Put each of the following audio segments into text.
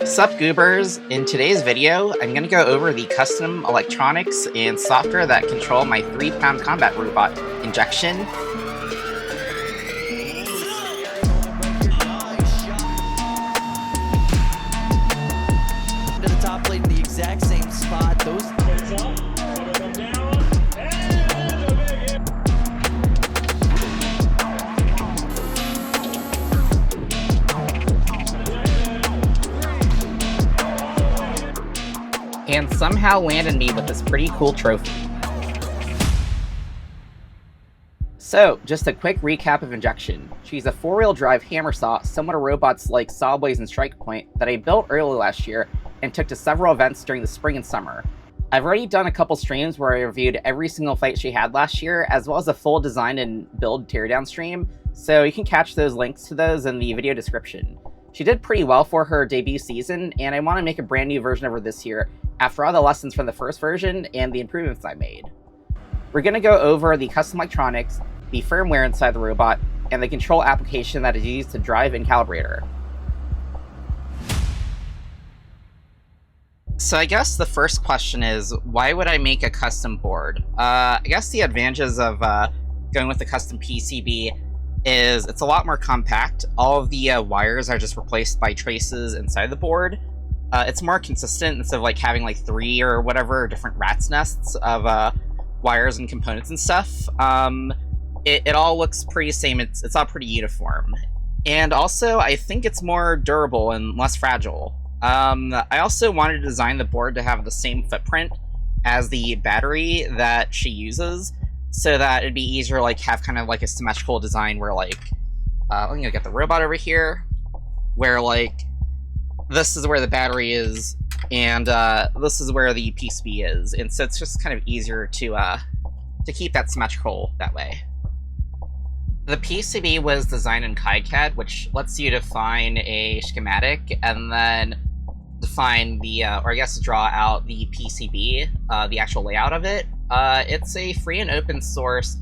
Sup goobers, in today's video, I'm going to go over the custom electronics and software that control my 3-pound combat robot, Injection. To the top plate in the exact same spot. And somehow landed me with this pretty cool trophy. So, just a quick recap of Injection. She's a 4-wheel drive hammersaw similar to robots like Sawblaze and Strike Point that I built early last year and took to several events during the spring and summer. I've already done a couple streams where I reviewed every single fight she had last year, as well as a full design and build teardown stream, so you can catch those links to those in the video description. She did pretty well for her debut season, and I want to make a brand new version of her this year after all the lessons from the first version and the improvements I made. We're going to go over the custom electronics, the firmware inside the robot, and the control application that is used to drive and calibrate her. So I guess the first question is, why would I make a custom board? I guess the advantages of going with the custom PCB is it's a lot more compact. All of the wires are just replaced by traces inside the board. It's more consistent instead of like having like 3 or whatever different rat's nests of wires and components and stuff. It all looks pretty same. It's all pretty uniform. And also, I think it's more durable and less fragile. I also wanted to design the board to have the same footprint as the battery that she uses, so that it'd be easier to like have kind of like a symmetrical design where like, I'm gonna get the robot over here, where like, this is where the battery is, and this is where the PCB is, and so it's just kind of easier to keep that symmetrical that way. The PCB was designed in KiCad, which lets you define a schematic and then define the, or I guess draw out the PCB, the actual layout of it. It's a free and open source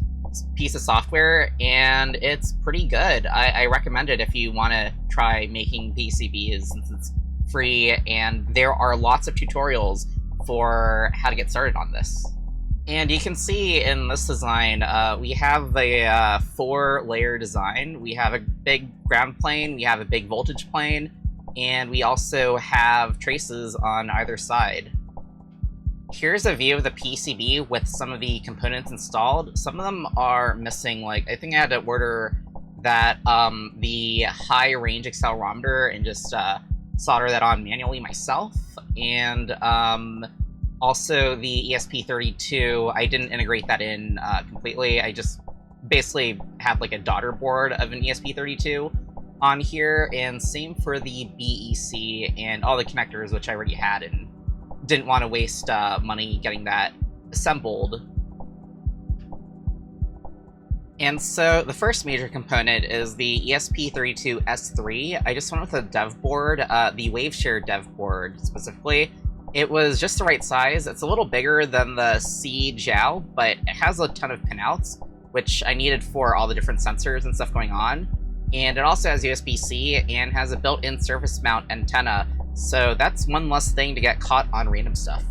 piece of software, and it's pretty good. I recommend it if you want to try making PCBs, since it's free, and there are lots of tutorials for how to get started on this. And you can see in this design, we have a 4-layer design. We have a big ground plane, we have a big voltage plane, and we also have traces on either side. Here's a view of the PCB with some of the components installed. Some of them are missing, like, I think I had to order that, the high range accelerometer and just solder that on manually myself. And also the ESP32, I didn't integrate that in completely. I just basically have like a daughter board of an ESP32 on here, and same for the BEC and all the connectors, which I already had and didn't want to waste money getting that assembled. And so the first major component is the ESP32S3. I just went with a dev board, the WaveShare dev board specifically. It was just the right size. It's a little bigger than the C-Jow, but it has a ton of pinouts, which I needed for all the different sensors and stuff going on. And it also has USB-C and has a built-in surface mount antenna, so that's one less thing to get caught on random stuff.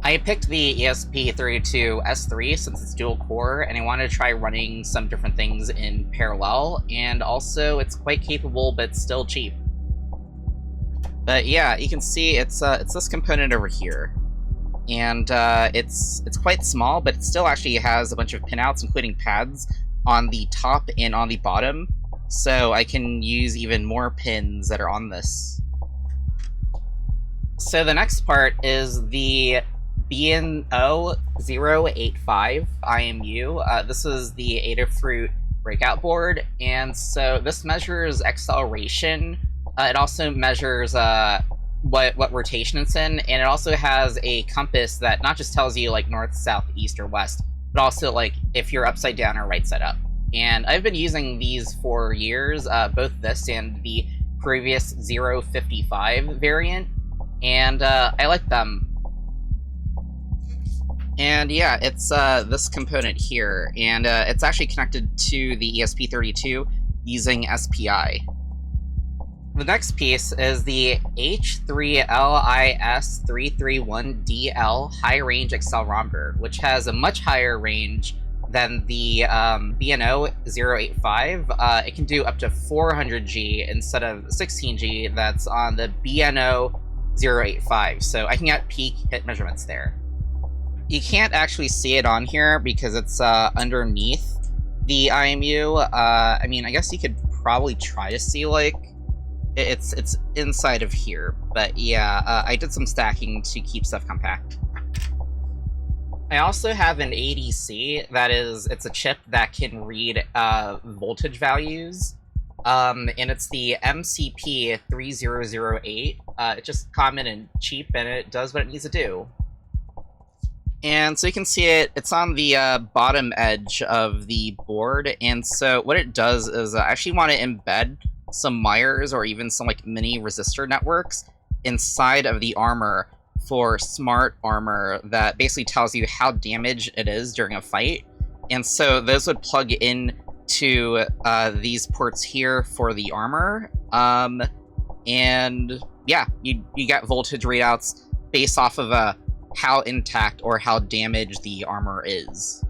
I picked the ESP32S3 since it's dual core, and I wanted to try running some different things in parallel, and also it's quite capable but still cheap. But yeah, you can see it's this component over here, and it's quite small, but it still actually has a bunch of pinouts, including pads on the top and on the bottom, so I can use even more pins that are on this. So the next part is the BNO085 IMU. This is the Adafruit breakout board, and so this measures acceleration. It also measures what rotation it's in, and it also has a compass that not just tells you like north, south, east, or west, but also like if you're upside down or right side up. And I've been using these for years, both this and the previous 055 variant, and I like them. And yeah, it's this component here, and it's actually connected to the ESP32 using SPI. The next piece is the H3LIS331DL high-range accelerometer, which has a much higher range than the BNO 085. It can do up to 400G instead of 16G that's on the BNO 085, so I can get peak hit measurements there. You can't actually see it on here because it's underneath the IMU. I mean, I guess you could probably try to see, like, it's inside of here, but yeah, I did some stacking to keep stuff compact. I also have an ADC, it's a chip that can read voltage values, and it's the MCP3008. It's just common and cheap, and it does what it needs to do. And so you can see it's on the bottom edge of the board, and so what it does is I actually want to embed some wires or even some like mini resistor networks inside of the armor for smart armor that basically tells you how damaged it is during a fight. And so those would plug in to these ports here for the armor. And yeah, you get voltage readouts based off of how intact or how damaged the armor is.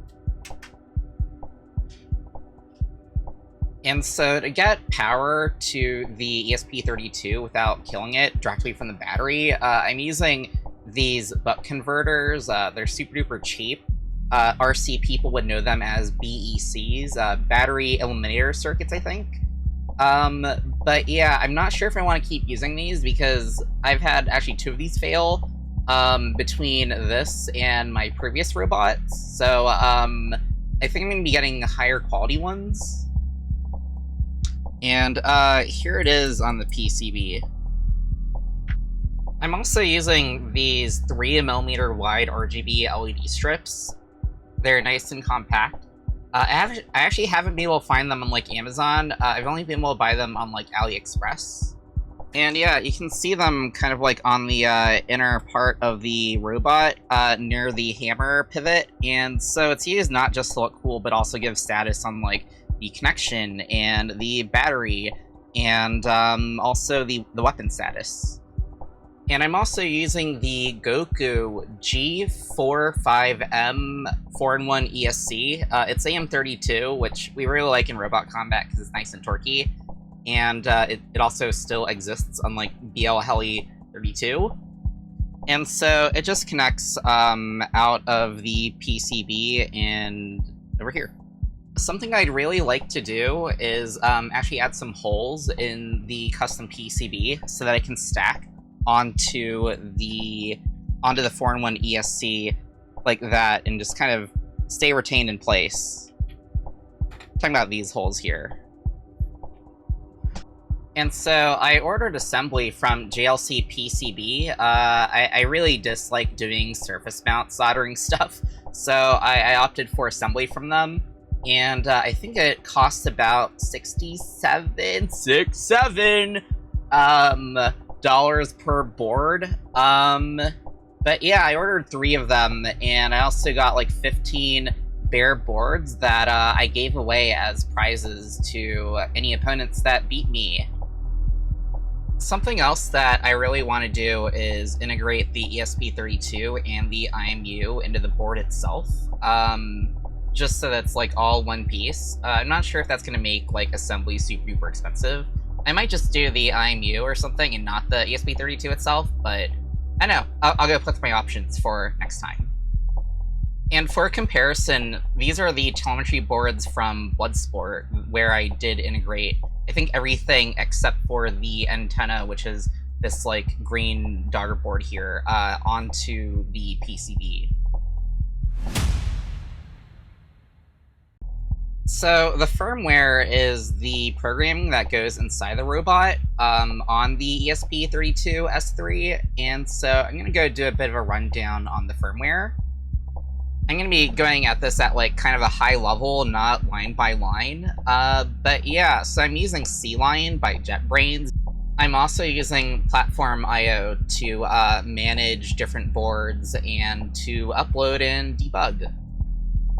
And so to get power to the ESP32 without killing it directly from the battery, I'm using these buck converters. They're super duper cheap. RC people would know them as BECs, battery eliminator circuits, I think. But yeah, I'm not sure if I want to keep using these because I've had actually 2 of these fail between this and my previous robots. So I think I'm going to be getting higher quality ones. And here it is on the PCB. I'm also using these 3mm wide RGB LED strips. They're nice and compact. I actually haven't been able to find them on like Amazon. I've only been able to buy them on like AliExpress. And yeah, you can see them kind of like on the inner part of the robot near the hammer pivot. And so it's used not just to look cool, but also give status on like the connection and the battery and also the weapon status. And I'm also using the Goku G45M 4-in-1 ESC. It's AM32, which we really like in robot combat because it's nice and torquey. And it also still exists unlike BL Heli 32. And so it just connects out of the PCB and over here. Something I'd really like to do is actually add some holes in the custom PCB so that I can stack onto the 4-in-1 ESC like that and just kind of stay retained in place. I'm talking about these holes here. And so I ordered assembly from JLC PCB. I really dislike doing surface mount soldering stuff, so I opted for assembly from them. And I think it cost about $67 dollars per board. But yeah, I ordered 3 of them, and I also got like 15 bare boards that I gave away as prizes to any opponents that beat me. Something else that I really want to do is integrate the ESP32 and the IMU into the board itself. Just so that's like all one piece. I'm not sure if that's going to make like assembly super duper expensive. I might just do the IMU or something and not the ESP32 itself, but I don't know. I'll go put my options for next time. And for comparison, these are the telemetry boards from Bloodsport, where I did integrate, I think, everything except for the antenna, which is this like green daughter board here, onto the PCB. So the firmware is the programming that goes inside the robot on the ESP32S3, and so I'm going to go do a bit of a rundown on the firmware. I'm going to be going at this at like kind of a high level, not line by line, but yeah, so I'm using C-Line by JetBrains. I'm also using Platform.io to manage different boards and to upload and debug.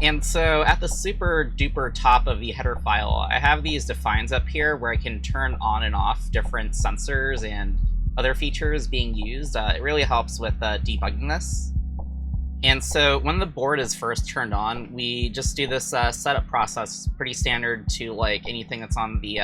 And so at the super duper top of the header file, I have these defines up here where I can turn on and off different sensors and other features being used. It really helps with debugging this. And so when the board is first turned on, we just do this setup process, pretty standard to like anything that's on the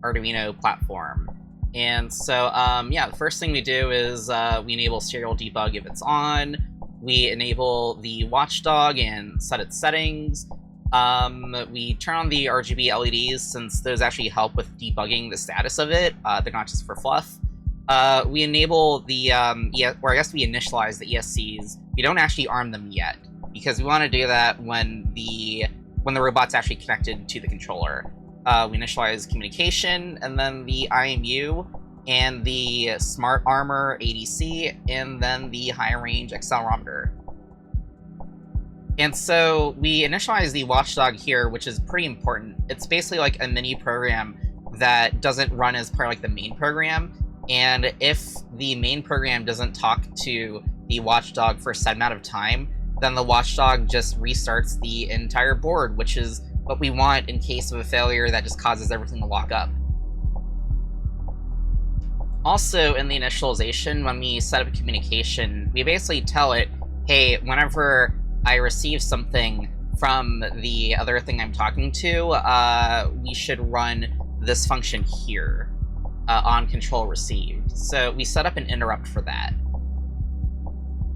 Arduino platform. And so yeah, the first thing we do is we enable serial debug if it's on. We enable the watchdog and set its settings. We turn on the RGB LEDs since those actually help with debugging the status of it. They're not just for fluff. We enable the, or I guess we initialize the ESCs. We don't actually arm them yet because we want to do that when the robot's actually connected to the controller. We initialize communication and then the IMU and the Smart Armor ADC, and then the High Range Accelerometer. And so we initialize the watchdog here, which is pretty important. It's basically like a mini program that doesn't run as part of like the main program, and if the main program doesn't talk to the watchdog for a set amount of time, then the watchdog just restarts the entire board, which is what we want in case of a failure that just causes everything to lock up. Also, in the initialization, when we set up a communication, we basically tell it, hey, whenever I receive something from the other thing I'm talking to, we should run this function here, on control received. So we set up an interrupt for that.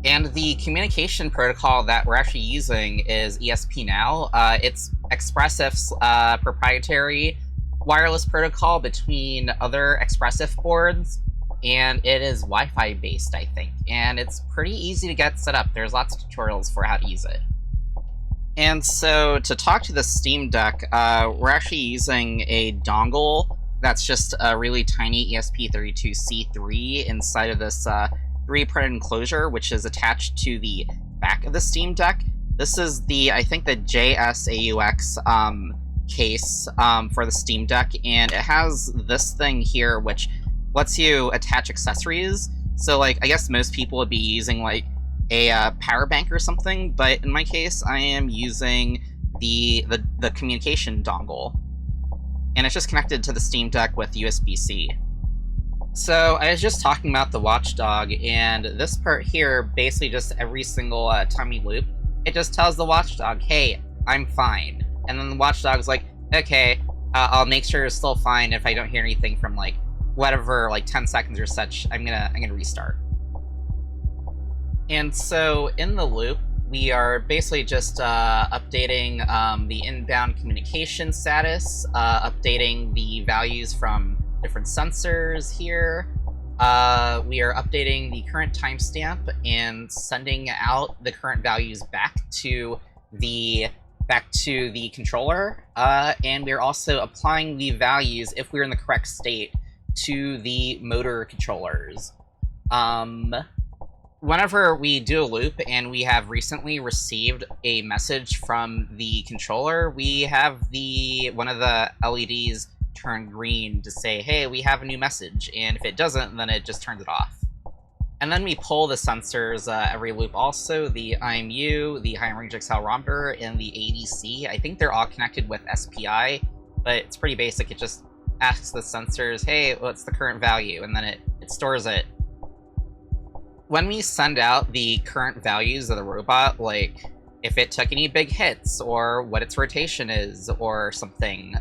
And the communication protocol that we're actually using is ESP-NOW. It's Expressif's proprietary wireless protocol between other Expressif boards, and it is Wi-Fi based, I think, and it's pretty easy to get set up. There's lots of tutorials for how to use it. And so to talk to the Steam Deck, we're actually using a dongle that's just a really tiny ESP32C3 inside of this 3-printed enclosure, which is attached to the back of the Steam Deck. This is the, I think, the JSAUX case for the Steam Deck, and it has this thing here which lets you attach accessories. So like, I guess most people would be using like a power bank or something, but in my case I am using the communication dongle, and it's just connected to the Steam Deck with USB-C. So I was just talking about the watchdog, and this part here, basically just every single time we loop, it just tells the watchdog, hey, I'm fine. And then the watchdog's like, okay, I'll make sure it's still fine. If I don't hear anything from like whatever, like 10 seconds or such, I'm gonna restart. And so in the loop, we are basically just updating the inbound communication status, updating the values from different sensors here. We are updating the current timestamp and sending out the current values back to the controller, and we're also applying the values, if we're in the correct state, to the motor controllers. Whenever we do a loop and we have recently received a message from the controller, we have one of the LEDs turn green to say, hey, we have a new message, and if it doesn't, then it just turns it off. And then we pull the sensors every loop also, the IMU, the High Range Accelerometer, and the ADC. I think they're all connected with SPI, but it's pretty basic. It just asks the sensors, hey, what's the current value? And then it stores it. When we send out the current values of the robot, like if it took any big hits, or what its rotation is, or something,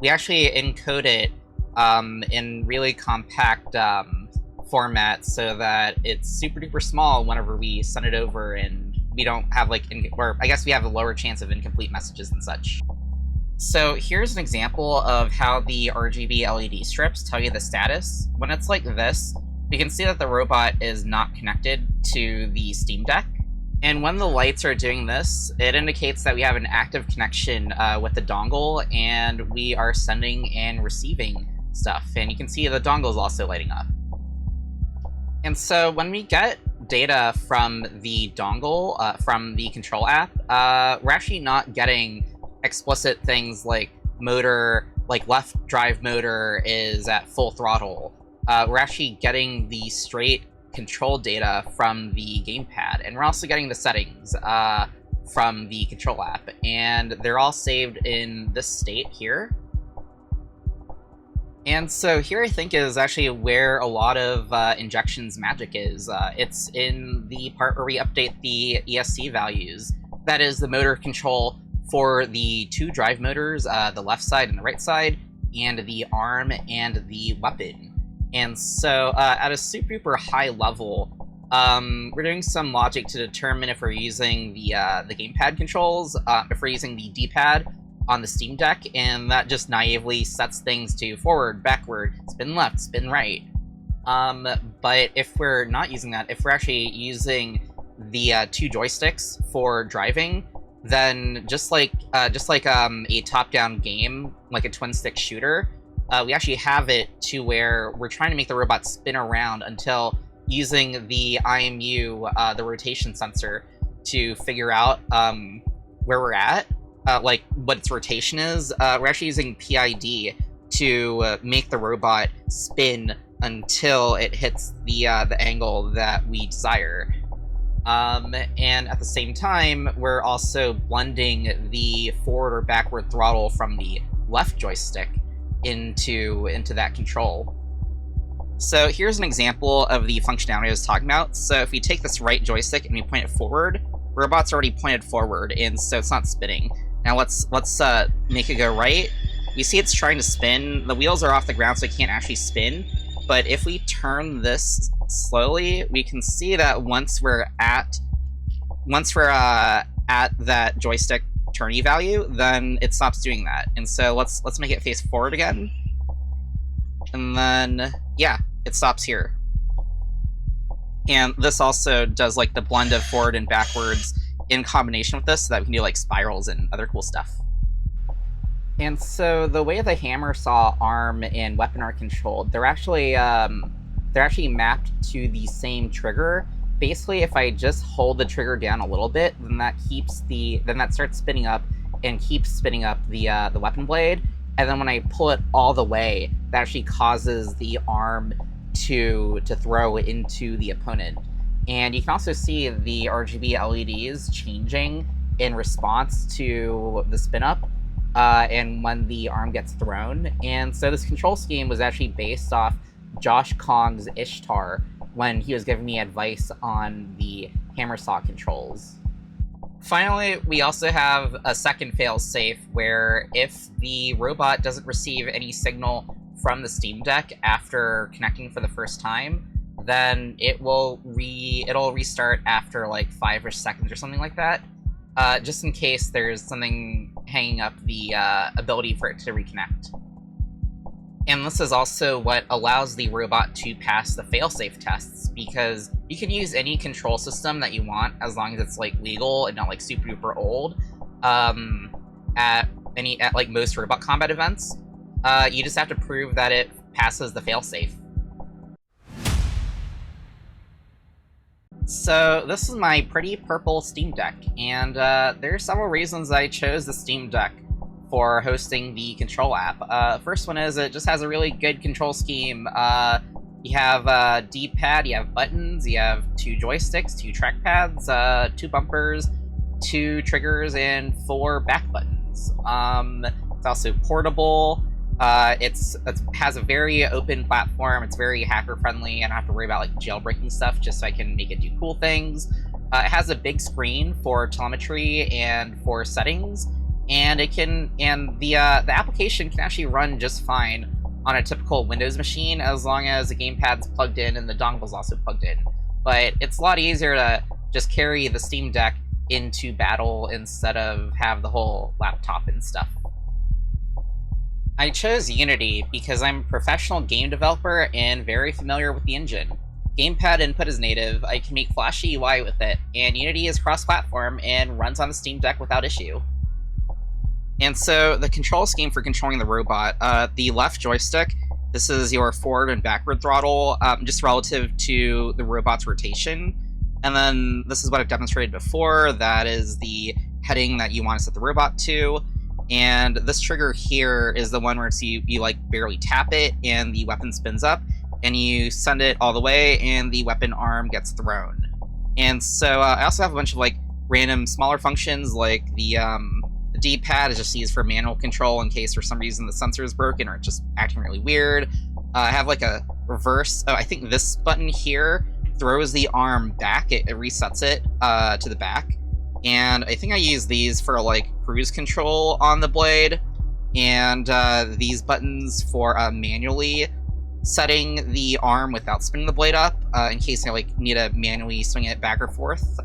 we actually encode it in really compact format so that it's super duper small whenever we send it over, and we don't have like, or I guess we have a lower chance of incomplete messages and such. So here's an example of how the RGB LED strips tell you the status. When it's like this, we can see that the robot is not connected to the Steam Deck. And when the lights are doing this, it indicates that we have an active connection with the dongle, and we are sending and receiving stuff. And you can see the dongle is also lighting up. And so when we get data from the dongle, from the control app, we're actually not getting explicit things like motor, like left drive motor is at full throttle. We're actually getting the straight control data from the gamepad, and we're also getting the settings. from the control app, and they're all saved in this state here. And so here I think is actually where a lot of Injection's magic is. It's in the part where we update the ESC values. That is the motor control for the two drive motors, the left side and the right side, and the arm and the weapon. And so at a super duper high level, we're doing some logic to determine if we're using the gamepad controls, if we're using the D-pad on the Steam Deck, and that just naively sets things to forward, backward, spin left, spin right. But if we're not using that, if we're actually using the two joysticks for driving, then just like a top-down game, like a twin-stick shooter, we actually have it to where we're trying to make the robot spin around until using the IMU, the rotation sensor, to figure out where we're at, like what its rotation is. We're actually using PID to make the robot spin until it hits the angle that we desire. And at the same time, we're also blending the forward or backward throttle from the left joystick into that control. So here's an example of the functionality I was talking about. So if we take this right joystick and we point it forward, the robot's already pointed forward, and so it's not spinning. Now let's make it go right. You see it's trying to spin. The wheels are off the ground, so it can't actually spin. But if we turn this slowly, we can see that once we're at that joystick turny value, then it stops doing that. And so let's make it face forward again. And then yeah, it stops here. And this also does like the blend of forward and backwards in combination with this, so that we can do like spirals and other cool stuff. And so the way the hammer saw arm and weapon are controlled, they're actually mapped to the same trigger. Basically, if I just hold the trigger down a little bit, then that starts spinning up and keeps spinning up the weapon blade. And then when I pull it all the way, that actually causes the arm to throw into the opponent. And you can also see the RGB LEDs changing in response to the spin up and when the arm gets thrown. And so this control scheme was actually based off Josh Kong's Ishtar when he was giving me advice on the hammer saw controls. Finally, we also have a second fail-safe where if the robot doesn't receive any signal from the Steam Deck after connecting for the first time, then it'll restart after like 5 seconds or something like that, just in case there's something hanging up the ability for it to reconnect. And this is also what allows the robot to pass the failsafe tests, because you can use any control system that you want as long as it's like legal and not like super duper old at like most robot combat events. You just have to prove that it passes the failsafe. So this is my pretty purple Steam Deck, and there are several reasons I chose the Steam Deck for hosting the control app. First one is it just has a really good control scheme. You have a D-pad, you have buttons, you have 2 joysticks, 2 trackpads, 2 bumpers, 2 triggers, and 4 back buttons. It's also portable. It has a very open platform. It's very hacker friendly. I don't have to worry about like jailbreaking stuff, just so I can make it do cool things. It has a big screen for telemetry and for settings, and the application can actually run just fine on a typical Windows machine as long as the gamepad's plugged in and the dongle's also plugged in. But it's a lot easier to just carry the Steam Deck into battle instead of have the whole laptop and stuff. I chose Unity because I'm a professional game developer and very familiar with the engine. Gamepad input is native, I can make flashy UI with it, and Unity is cross-platform and runs on the Steam Deck without issue. And so the control scheme for controlling the robot, the left joystick, this is your forward and backward throttle, just relative to the robot's rotation. And then this is what I've demonstrated before, that is the heading that you want to set the robot to. And this trigger here is the one where you like barely tap it and the weapon spins up, and you send it all the way and the weapon arm gets thrown. And so I also have a bunch of like random smaller functions like the D-pad is just used for manual control in case for some reason the sensor is broken or it's just acting really weird. I have like a reverse. Oh, I think this button here throws the arm back. It resets it to the back. And I think I use these for like cruise control on the blade. And these buttons for manually setting the arm without spinning the blade up in case I like need to manually swing it back or forth,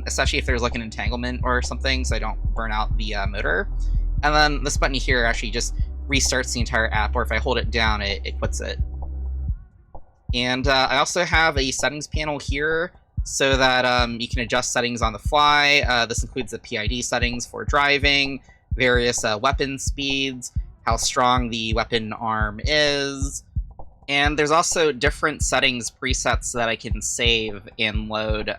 especially if there's like an entanglement or something so I don't burn out the motor. And then this button here actually just restarts the entire app, or if I hold it down, it quits it. And I also have a settings panel here so that you can adjust settings on the fly. This includes the PID settings for driving, various weapon speeds, how strong the weapon arm is, and there's also different settings presets that I can save and load,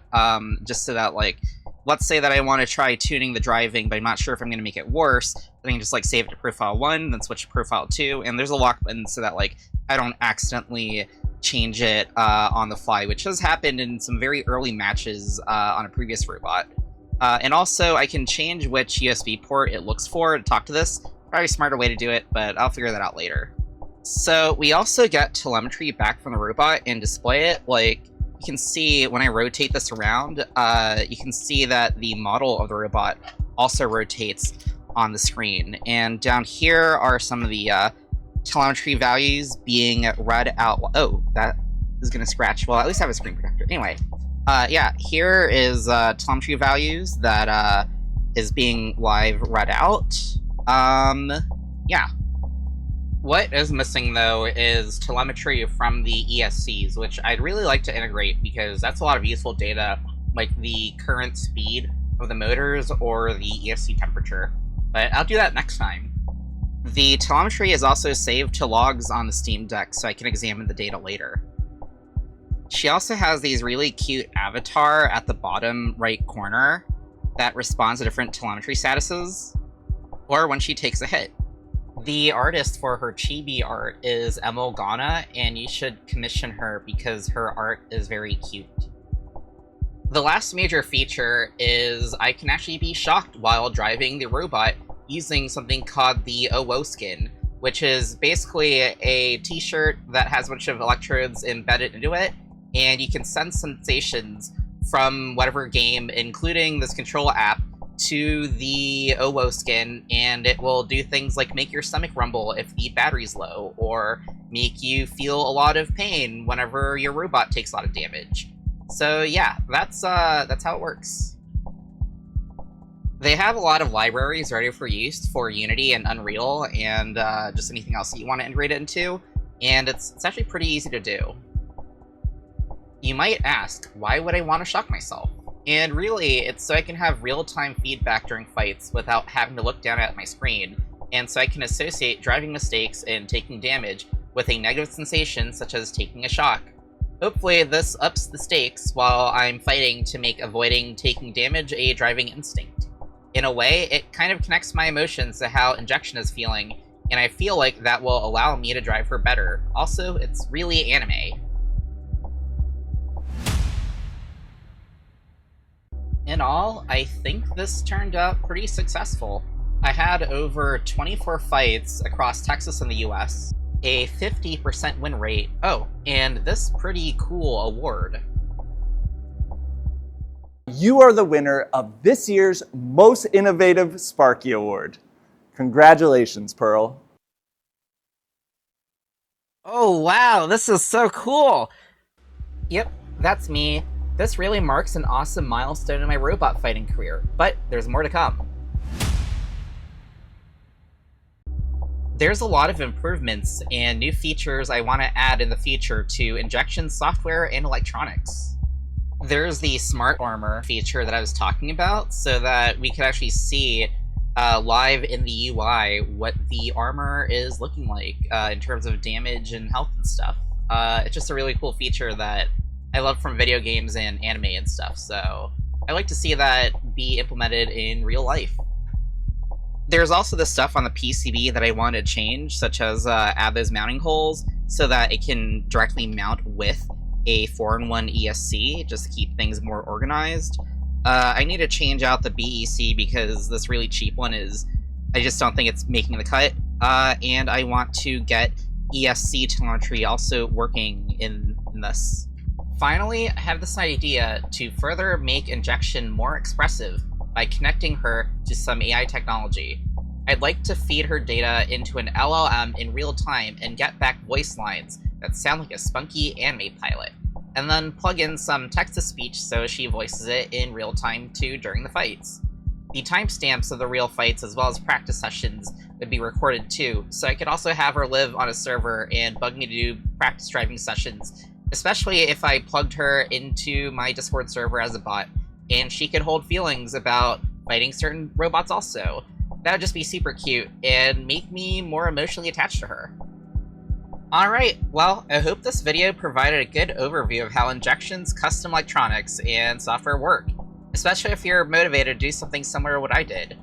just so that, like, let's say that I want to try tuning the driving, but I'm not sure if I'm going to make it worse, then I can just, like, save it to Profile 1, then switch to Profile 2, and there's a lock button so that, like, I don't accidentally change it on the fly, which has happened in some very early matches on a previous robot. And also, I can change which USB port it looks for to talk to this. Probably a smarter way to do it, but I'll figure that out later. So we also get telemetry back from the robot and display it. Like, you can see when I rotate this around, you can see that the model of the robot also rotates on the screen. And down here are some of the telemetry values being read out. Oh, that is going to scratch. Well, at least I have a screen protector. Anyway, yeah, here is telemetry values that is being live read out. Yeah. What is missing, though, is telemetry from the ESCs, which I'd really like to integrate because that's a lot of useful data, like the current speed of the motors or the ESC temperature. But I'll do that next time. The telemetry is also saved to logs on the Steam Deck, so I can examine the data later. She also has these really cute avatar at the bottom right corner that responds to different telemetry statuses, or when she takes a hit. The artist for her chibi art is Emil Ghana, and you should commission her because her art is very cute. The last major feature is I can actually be shocked while driving the robot using something called the OO skin, which is basically a t-shirt that has a bunch of electrodes embedded into it, and you can send sensations from whatever game, including this control app, to the OO skin, and it will do things like make your stomach rumble if the battery's low, or make you feel a lot of pain whenever your robot takes a lot of damage. So yeah, that's how it works. They have a lot of libraries ready for use for Unity and Unreal, and just anything else that you want to integrate it into, and it's actually pretty easy to do. You might ask, why would I want to shock myself? And really, it's so I can have real-time feedback during fights without having to look down at my screen, and so I can associate driving mistakes and taking damage with a negative sensation such as taking a shock. Hopefully this ups the stakes while I'm fighting to make avoiding taking damage a driving instinct. In a way, it kind of connects my emotions to how Injection is feeling, and I feel like that will allow me to drive her better. Also, it's really anime. In all, I think this turned out pretty successful. I had over 24 fights across Texas and the US, a 50% win rate, oh, and this pretty cool award. You are the winner of this year's Most Innovative Sparky Award. Congratulations, Pearl. Oh wow, this is so cool! Yep, that's me. This really marks an awesome milestone in my robot fighting career, but there's more to come. There's a lot of improvements and new features I want to add in the future to Injection software and electronics. There's the Smart Armor feature that I was talking about, so that we could actually see live in the UI what the armor is looking like in terms of damage and health and stuff. It's just a really cool feature that I love from video games and anime and stuff, so I like to see that be implemented in real life. There's also the stuff on the PCB that I want to change, such as add those mounting holes so that it can directly mount with a 4-in-1 ESC, just to keep things more organized. I need to change out the BEC because this really cheap one I just don't think it's making the cut. And I want to get ESC telemetry also working in this. Finally, I have this idea to further make injection more expressive by connecting her to some AI technology. I'd like to feed her data into an LLM in real time and get back voice lines that sound like a spunky anime pilot, and then plug in some text-to-speech so she voices it in real time too during the fights. The timestamps of the real fights as well as practice sessions would be recorded too, so I could also have her live on a server and bug me to do practice driving sessions, especially if I plugged her into my Discord server as a bot, and she could hold feelings about fighting certain robots also. That would just be super cute, and make me more emotionally attached to her. Alright, well, I hope this video provided a good overview of how Injection's custom electronics and software work, especially if you're motivated to do something similar to what I did.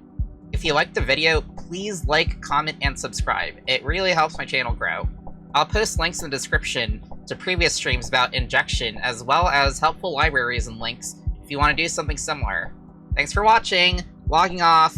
If you liked the video, please like, comment, and subscribe. It really helps my channel grow. I'll post links in the description to previous streams about Injection, as well as helpful libraries and links if you want to do something similar. Thanks for watching, logging off.